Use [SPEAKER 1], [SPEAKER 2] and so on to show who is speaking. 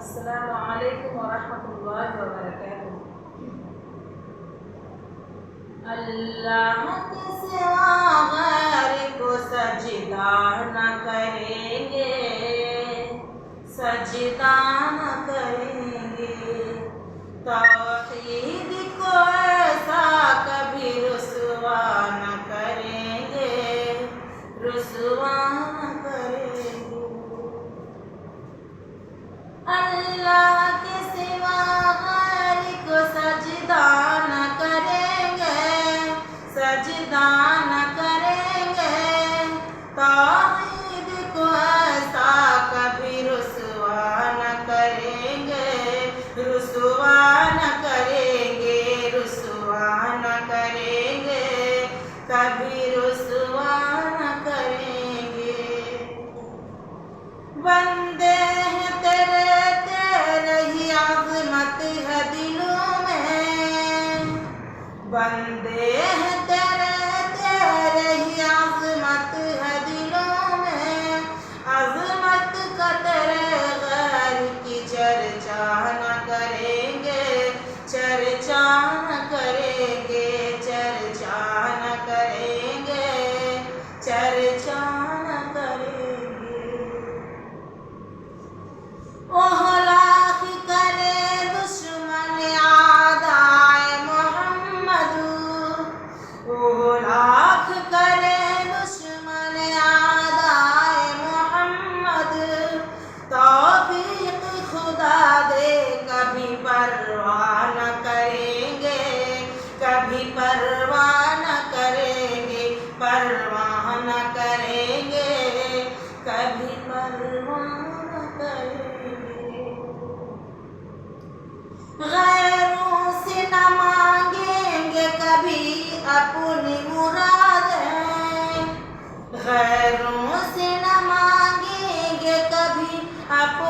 [SPEAKER 1] السلام علیکم ورحمۃ اللہ وبرکاتہ۔ اللہ کے سوا غیر کو سجدہ نہ کریں گے، سجدہ نہ کریں گے، توحید کو ایسا کبھی رسوا نہ کریں گے، رسوا نہ کریں گے۔ اللہ کے سوا غیر کو سجدہ نہ کریں گے، سجدہ نہ کریں گے، توحید کو ایسا کبھی رسوا نہ کریں گے، رسوا نہ کریں گے، رسوا نہ کریں گے، کبھی رسوا نہ کریں گے۔ بندے ہیں تیرے، تیرے ہی عظمت ہے دلوں میں، بندے ہیں تیرے، تیرے ہی عظمت ہے دلوں میں، عظمت کا تیرے غیر کی چرچا نہ کریں گے، چرچا نہ کریں گے، چرچا نہ کریں گے، چرچا نہ کریں گے۔ وہ لاکھ کرے دشمن اعدائے محمد، وہ لاکھ کرے دشمن اعدائے محمد، توفیق خدا دے کبھی پرواہ نہ کریں گے، کبھی پرواہ نہ کریں گے، پرواہ نہ کریں گے، کبھی پرواہ نہ کریں گے۔ غیروں سے نہ مانگیں گے کبھی اپنی مرادیں، غیروں سے نہ مانگیں گے کبھی اپنی